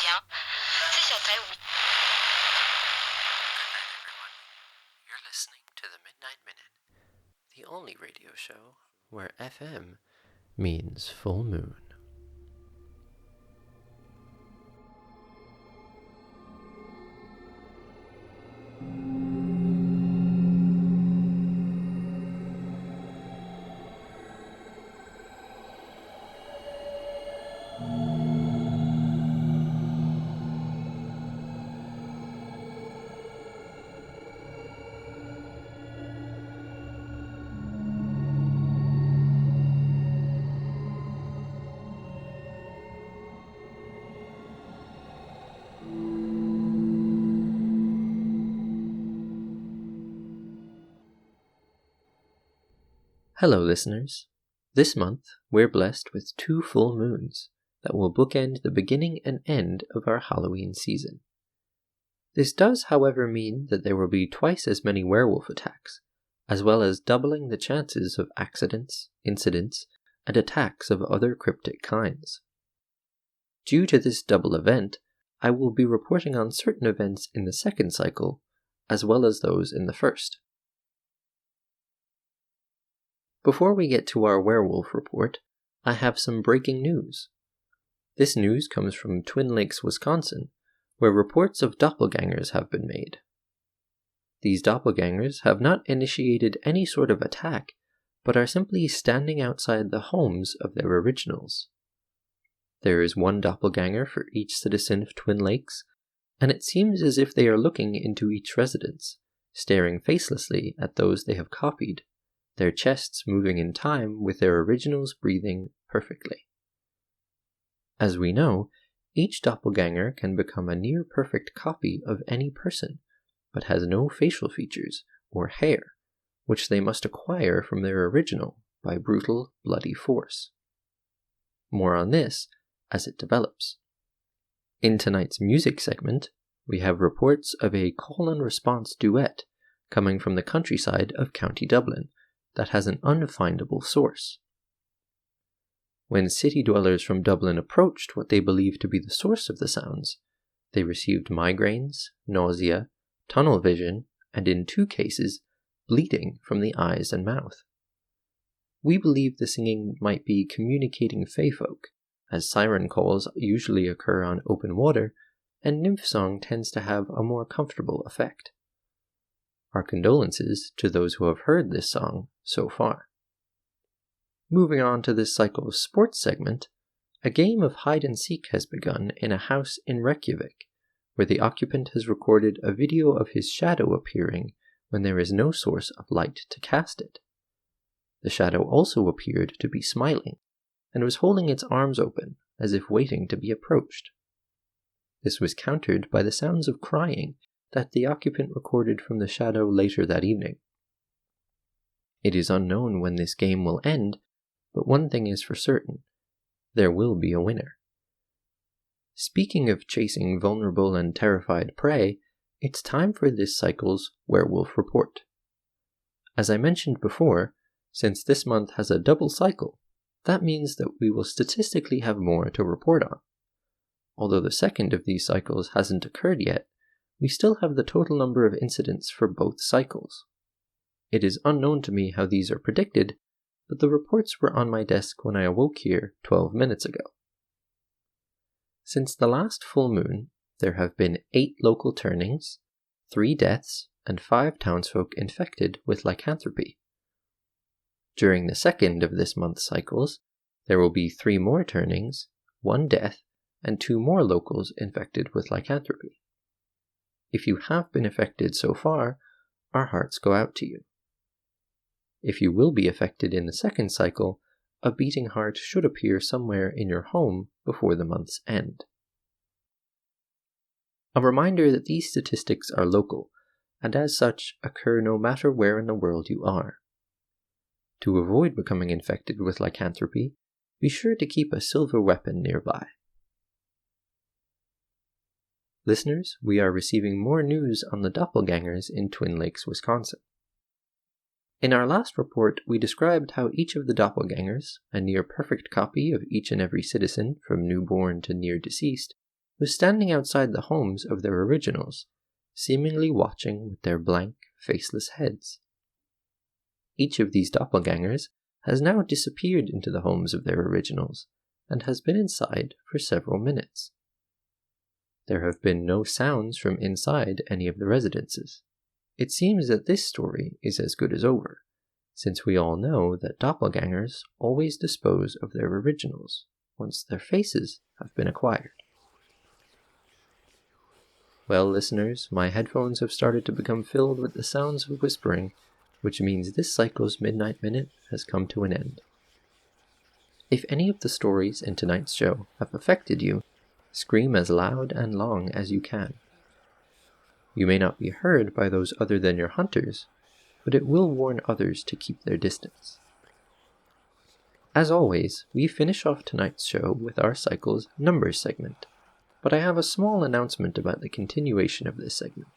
bien. C'est sur ta oui. Good night, everyone. You're listening to the Midnight Minute, the only radio show where FM means full moon. Hello, listeners. This month, we're blessed with 2 full moons that will bookend the beginning and end of our Halloween season. This does, however, mean that there will be twice as many werewolf attacks, as well as doubling the chances of accidents, incidents, and attacks of other cryptic kinds. Due to this double event, I will be reporting on certain events in the second cycle, as well as those in the first. Before we get to our werewolf report, I have some breaking news. This news comes from Twin Lakes, Wisconsin, where reports of doppelgangers have been made. These doppelgangers have not initiated any sort of attack, but are simply standing outside the homes of their originals. There is one doppelganger for each citizen of Twin Lakes, and it seems as if they are looking into each residence, staring facelessly at those they have copied, their chests moving in time with their originals breathing perfectly. As we know, each doppelganger can become a near-perfect copy of any person, but has no facial features or hair, which they must acquire from their original by brutal, bloody force. More on this as it develops. In tonight's music segment, we have reports of a call-and-response duet coming from the countryside of County Dublin that has an unfindable source. When city dwellers from Dublin approached what they believed to be the source of the sounds, they received migraines, nausea, tunnel vision, and in 2 cases, bleeding from the eyes and mouth. We believe the singing might be communicating faefolk, as siren calls usually occur on open water, and nymph song tends to have a more comfortable effect. Our condolences to those who have heard this song so far. Moving on to this cycle's sports segment, a game of hide-and-seek has begun in a house in Reykjavik, where the occupant has recorded a video of his shadow appearing when there is no source of light to cast it. The shadow also appeared to be smiling, and was holding its arms open as if waiting to be approached. This was countered by the sounds of crying that the occupant recorded from the shadow later that evening. It is unknown when this game will end, but one thing is for certain: there will be a winner. Speaking of chasing vulnerable and terrified prey, it's time for this cycle's werewolf report. As I mentioned before, since this month has a double cycle, that means that we will statistically have more to report on. Although the second of these cycles hasn't occurred yet, we still have the total number of incidents for both cycles. It is unknown to me how these are predicted, but the reports were on my desk when I awoke here 12 minutes ago. Since the last full moon, there have been 8 local turnings, 3 deaths, and 5 townsfolk infected with lycanthropy. During the second of this month's cycles, there will be 3 more turnings, 1 death, and 2 more locals infected with lycanthropy. If you have been affected so far, our hearts go out to you. If you will be affected in the second cycle, a beating heart should appear somewhere in your home before the month's end. A reminder that these statistics are local, and as such occur no matter where in the world you are. To avoid becoming infected with lycanthropy, be sure to keep a silver weapon nearby. Listeners, we are receiving more news on the doppelgangers in Twin Lakes, Wisconsin. In our last report, we described how each of the doppelgangers, a near-perfect copy of each and every citizen from newborn to near-deceased, was standing outside the homes of their originals, seemingly watching with their blank, faceless heads. Each of these doppelgangers has now disappeared into the homes of their originals and has been inside for several minutes. There have been no sounds from inside any of the residences. It seems that this story is as good as over, since we all know that doppelgangers always dispose of their originals once their faces have been acquired. Well, listeners, my headphones have started to become filled with the sounds of whispering, which means this cycle's Midnight Minute has come to an end. If any of the stories in tonight's show have affected you, scream as loud and long as you can. You may not be heard by those other than your hunters, but it will warn others to keep their distance. As always, we finish off tonight's show with our cycle's numbers segment, but I have a small announcement about the continuation of this segment.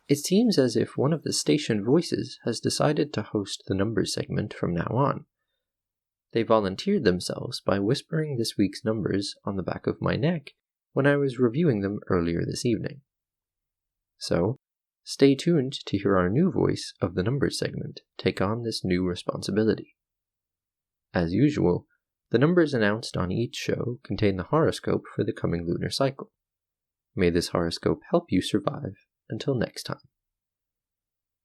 It seems as if one of the station voices has decided to host the numbers segment from now on. They volunteered themselves by whispering this week's numbers on the back of my neck when I was reviewing them earlier this evening. So, stay tuned to hear our new voice of the numbers segment take on this new responsibility. As usual, the numbers announced on each show contain the horoscope for the coming lunar cycle. May this horoscope help you survive until next time.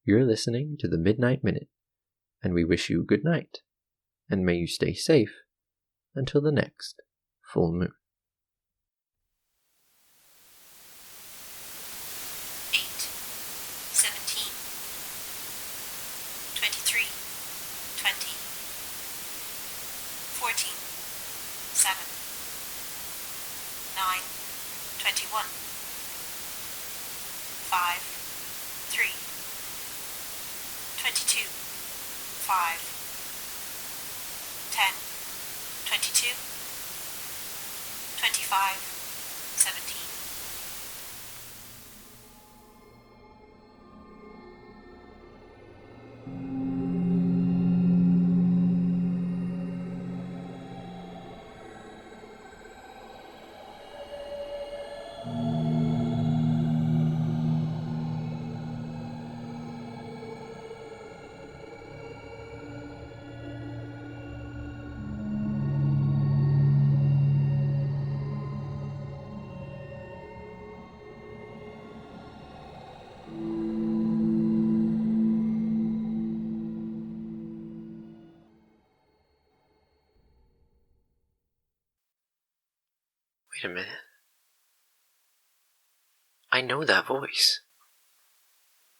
You're listening to the Midnight Minute, and we wish you good night, and may you stay safe until the next full moon. 8, 17, 23, 20, 14, 7, 9, 21, 5, 3, 22, 5, 10, 22, 25, 17. Wait a minute. I know that voice.